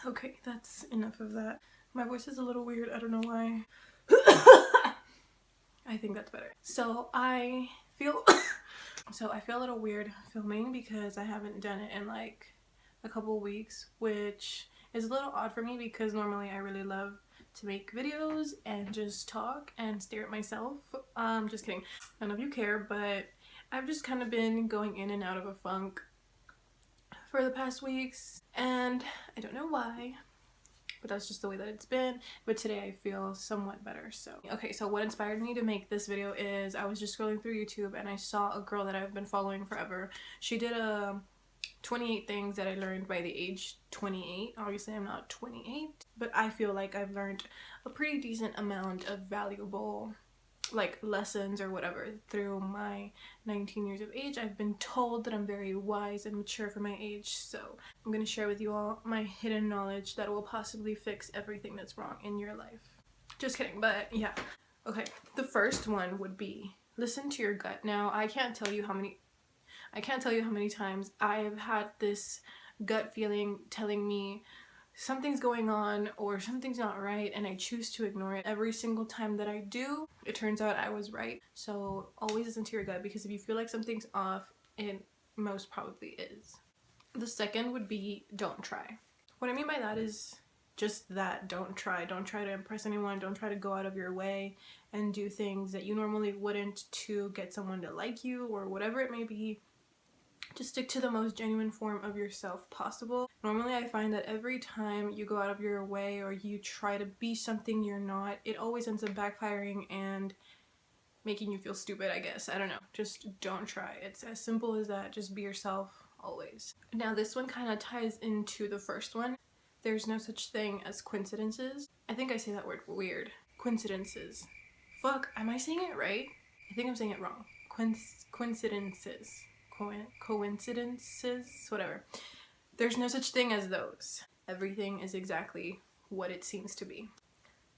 Okay, that's enough of that. My voice is a little weird, I don't know why. I think that's better. So I feel a little weird filming because I haven't done it in like a couple weeks, which is a little odd for me because normally I really love to make videos and just talk and stare at myself. Just kidding. None of you care, but I've just kind of been going in and out of a funk for the past weeks and I don't know why, but that's just the way that it's been. But today I feel somewhat better. So okay, so what inspired me to make this video is I was just scrolling through YouTube and I saw a girl that I've been following forever. She did a 28 things that I learned by the age 28. Obviously I'm not 28, but I feel like I've learned a pretty decent amount of valuable like lessons or whatever through my 19 years of age. I've been told that I'm very wise and mature for my age, so I'm gonna share with you all my hidden knowledge that will possibly fix everything that's wrong in your life. Just kidding, but yeah. Okay, the first one would be listen to your gut. Now I can't tell you how many times I've had this gut feeling telling me something's going on or something's not right, and I choose to ignore it. Every single time that I do, it turns out I was right. So always listen to your gut, because if you feel like something's off, it most probably is. The second would be don't try. What I mean by that is just that, don't try to impress anyone. Don't try to go out of your way and do things that you normally wouldn't to get someone to like you or whatever it may be. Just stick to the most genuine form of yourself possible. Normally I find that every time you go out of your way or you try to be something you're not, it always ends up backfiring and making you feel stupid, I guess. I don't know. Just don't try. It's as simple as that. Just be yourself always. Now this one kind of ties into the first one. There's no such thing as coincidences. I think I say that word weird. Coincidences. Fuck, am I saying it right? I think I'm saying it wrong. Coincidences. Coincidences, whatever. There's no such thing as those. Everything is exactly what it seems to be.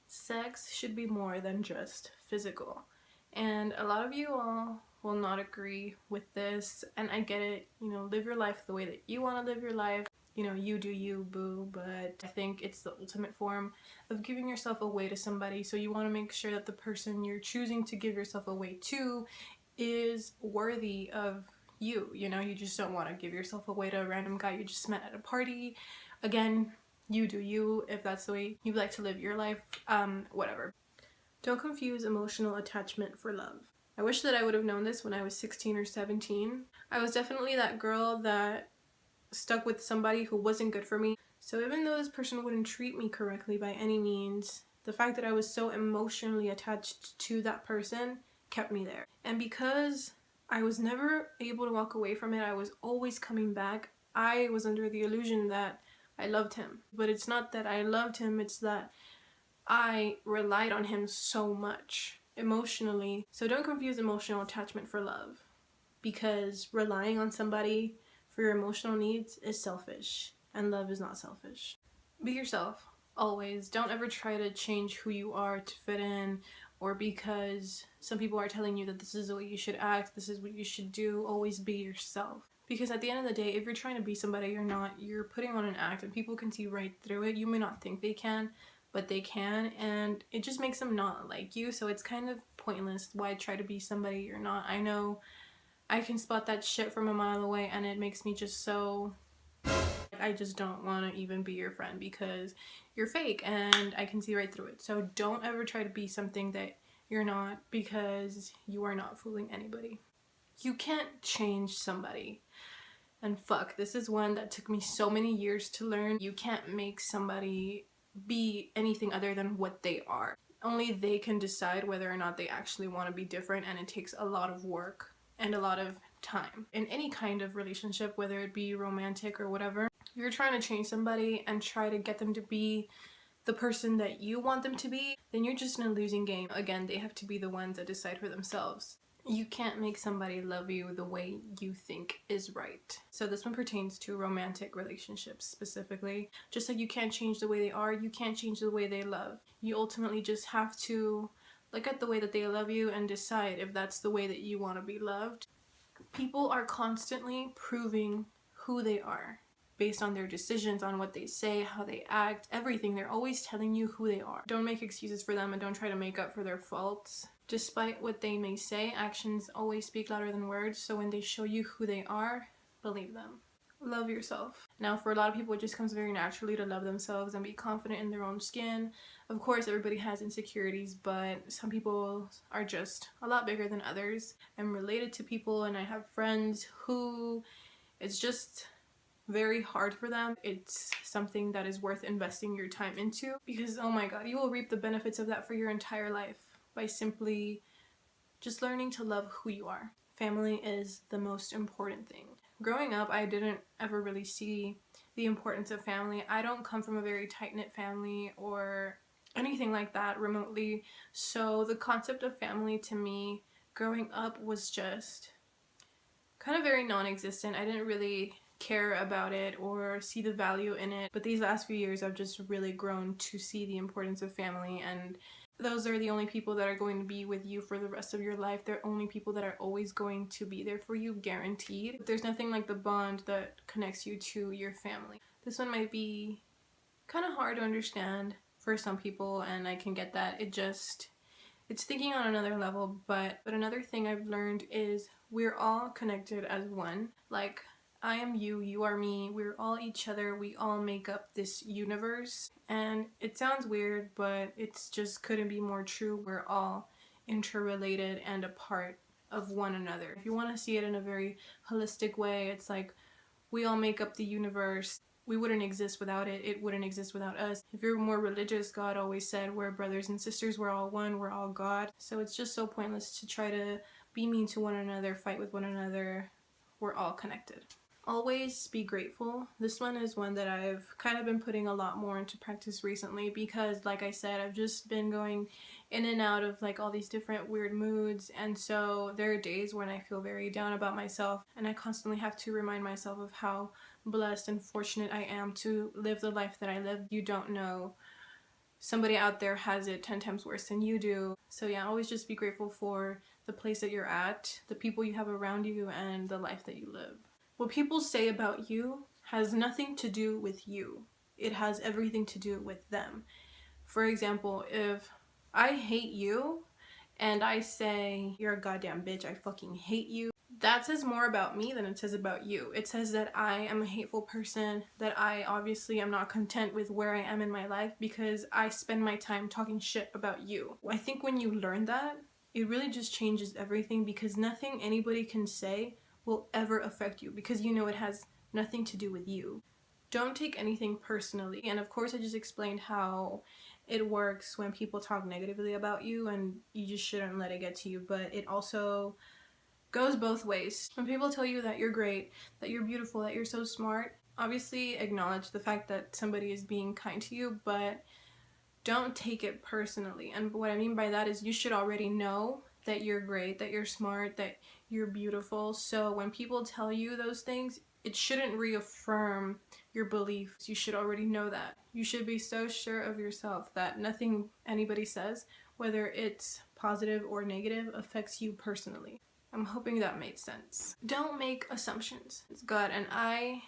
Sex should be more than just physical. And a lot of you all will not agree with this, and I get it. You know, live your life the way that you want to live your life. You know, you do you, boo, but I think it's the ultimate form of giving yourself away to somebody, so you want to make sure that the person you're choosing to give yourself away to is worthy of you. You know, you just don't want to give yourself away to a random guy you just met at a party. Again, you do you. If that's the way you like to live your life, whatever. Don't confuse emotional attachment for love. I wish that I would have known this when I was 16 or 17. I was definitely that girl that stuck with somebody who wasn't good for me. So even though this person wouldn't treat me correctly by any means, the fact that I was so emotionally attached to that person kept me there. And because I was never able to walk away from it, I was always coming back, I was under the illusion that I loved him. But it's not that I loved him, it's that I relied on him so much emotionally. So don't confuse emotional attachment for love, because relying on somebody for your emotional needs is selfish, and love is not selfish. Be yourself, always. Don't ever try to change who you are to fit in, or because some people are telling you that this is the way you should act, this is what you should do. Always be yourself. Because at the end of the day, if you're trying to be somebody you're not, you're putting on an act and people can see right through it. You may not think they can, but they can, and it just makes them not like you. So it's kind of pointless. Why try to be somebody you're not? I know I can spot that shit from a mile away, and it makes me just so... I just don't want to even be your friend because you're fake and I can see right through it. So don't ever try to be something that you're not, because you are not fooling anybody. You can't change somebody. And fuck, this is one that took me so many years to learn. You can't make somebody be anything other than what they are. Only they can decide whether or not they actually want to be different, and it takes a lot of work and a lot of time. In any kind of relationship, whether it be romantic or whatever, if you're trying to change somebody and try to get them to be the person that you want them to be, then you're just in a losing game. Again, they have to be the ones that decide for themselves. You can't make somebody love you the way you think is right. So this one pertains to romantic relationships specifically. Just like you can't change the way they are, you can't change the way they love. You ultimately just have to Look at the way that they love you and decide if that's the way that you want to be loved. People are constantly proving who they are based on their decisions, on what they say, how they act, everything. They're always telling you who they are. Don't make excuses for them and don't try to make up for their faults. Despite what they may say, actions always speak louder than words, so when they show you who they are, believe them. Love yourself. Now, for a lot of people, it just comes very naturally to love themselves and be confident in their own skin. Of course, everybody has insecurities, but some people are just a lot bigger than others. I'm related to people and I have friends who it's just very hard for them. It's something that is worth investing your time into because, oh my god, you will reap the benefits of that for your entire life by simply just learning to love who you are. Family is the most important thing. Growing up, I didn't ever really see the importance of family. I don't come from a very tight-knit family or anything like that remotely, so the concept of family to me growing up was just kind of very non-existent. I didn't really care about it or see the value in it, but these last few years I've just really grown to see the importance of family, and those are the only people that are going to be with you for the rest of your life. They're only people that are always going to be there for you, guaranteed. There's nothing like the bond that connects you to your family. This one might be kind of hard to understand for some people, and I can get that. It's thinking on another level, but another thing I've learned is we're all connected as one. Like, I am you, you are me, we're all each other, we all make up this universe. And it sounds weird, but it's just couldn't be more true. We're all interrelated and a part of one another. If you want to see it in a very holistic way, it's like we all make up the universe. We wouldn't exist without it. It wouldn't exist without us. If you're more religious, God always said we're brothers and sisters, we're all one, we're all God. So it's just so pointless to try to be mean to one another, fight with one another. We're all connected. Always be grateful. This one is one that I've kind of been putting a lot more into practice recently because, like I said, I've just been going in and out of like all these different weird moods, and so there are days when I feel very down about myself and I constantly have to remind myself of how blessed and fortunate I am to live the life that I live. You don't know, somebody out there has it 10 times worse than you do. So yeah, always just be grateful for the place that you're at, the people you have around you, and the life that you live. What people say about you has nothing to do with you. It has everything to do with them. For example, if I hate you and I say, you're a goddamn bitch, I fucking hate you, that says more about me than it says about you. It says that I am a hateful person, that I obviously am not content with where I am in my life because I spend my time talking shit about you. I think when you learn that, it really just changes everything because nothing anybody can say will ever affect you because you know it has nothing to do with you. Don't take anything personally. And of course I just explained how it works when people talk negatively about you and you just shouldn't let it get to you, but it also goes both ways. When people tell you that you're great, that you're beautiful, that you're so smart, obviously acknowledge the fact that somebody is being kind to you, but don't take it personally. And what I mean by that is you should already know that you're great, that you're smart, that you're beautiful. So when people tell you those things, it shouldn't reaffirm your beliefs. You should already know that. You should be so sure of yourself that nothing anybody says, whether it's positive or negative, affects you personally. I'm hoping that made sense. Don't make assumptions. God, and I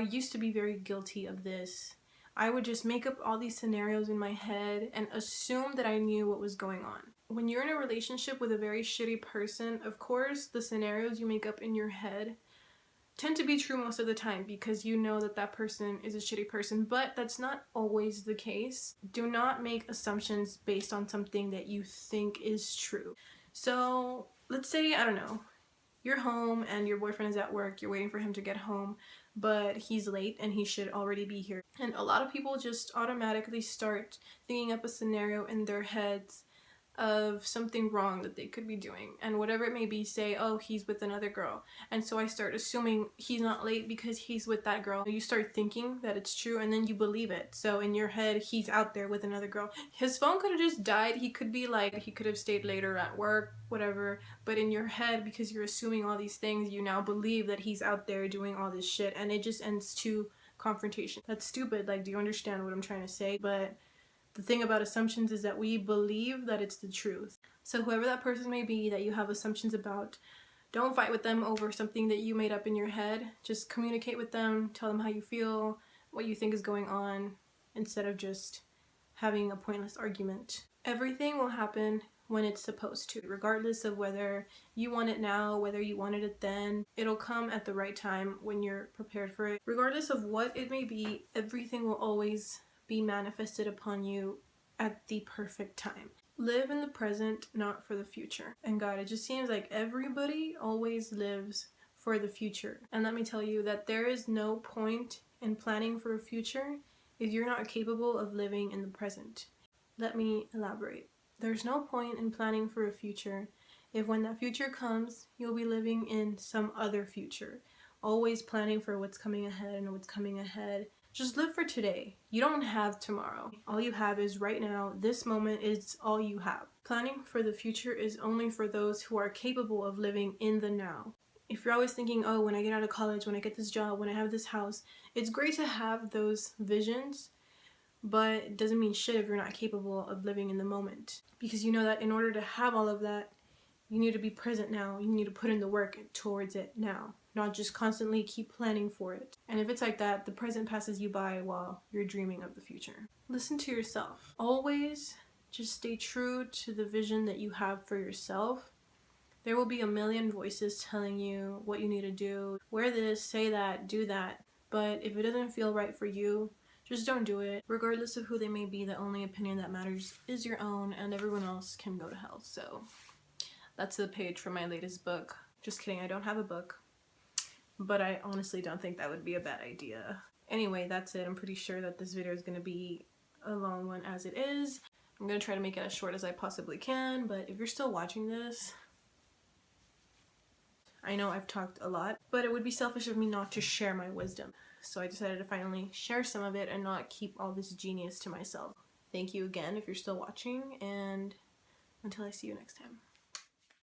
used to be very guilty of this. I would just make up all these scenarios in my head and assume that I knew what was going on. When you're in a relationship with a very shitty person, of course, the scenarios you make up in your head tend to be true most of the time because you know that that person is a shitty person, but that's not always the case. Do not make assumptions based on something that you think is true. So let's say, I don't know, you're home and your boyfriend is at work, you're waiting for him to get home, but he's late and he should already be here. And a lot of people just automatically start thinking up a scenario in their heads of something wrong that they could be doing, and whatever it may be, say, oh, he's with another girl, and so I start assuming he's not late because he's with that girl. You start thinking that it's true and then you believe it. So in your head, he's out there with another girl. His phone could have just died. He could have stayed later at work, whatever, but in your head, because you're assuming all these things, you now believe that he's out there doing all this shit, and it just ends to confrontation. That's stupid. Like, do you understand what I'm trying to say? But The thing about assumptions is that we believe that it's the truth. So whoever that person may be that you have assumptions about, don't fight with them over something that you made up in your head. Just communicate with them, tell them how you feel, what you think is going on, instead of just having a pointless argument. Everything will happen when it's supposed to, regardless of whether you want it now, whether you wanted it then. It'll come at the right time when you're prepared for it. Regardless of what it may be, everything will always be manifested upon you at the perfect time. Live in the present, not for the future. And God, it just seems like everybody always lives for the future. And let me tell you that there is no point in planning for a future if you're not capable of living in the present. Let me elaborate. There's no point in planning for a future if when that future comes, you'll be living in some other future. Always planning for what's coming ahead and what's coming ahead. Just live for today. You don't have tomorrow. All you have is right now. This moment is all you have. Planning for the future is only for those who are capable of living in the now. If you're always thinking, oh, when I get out of college, when I get this job, when I have this house, it's great to have those visions, but it doesn't mean shit if you're not capable of living in the moment. Because you know that in order to have all of that, you need to be present now. You need to put in the work towards it now, not just constantly keep planning for it. And if it's like that, the present passes you by while you're dreaming of the future. Listen to yourself. Always just stay true to the vision that you have for yourself. There will be a million voices telling you what you need to do. Wear this, say that, do that. But if it doesn't feel right for you, just don't do it. Regardless of who they may be, the only opinion that matters is your own, and everyone else can go to hell. So that's the page from my latest book. Just kidding, I don't have a book. But I honestly don't think that would be a bad idea. Anyway, that's it. I'm pretty sure that this video is going to be a long one as it is. I'm going to try to make it as short as I possibly can, but if you're still watching this, I know I've talked a lot, but it would be selfish of me not to share my wisdom. So I decided to finally share some of it and not keep all this genius to myself. Thank you again if you're still watching, and until I see you next time.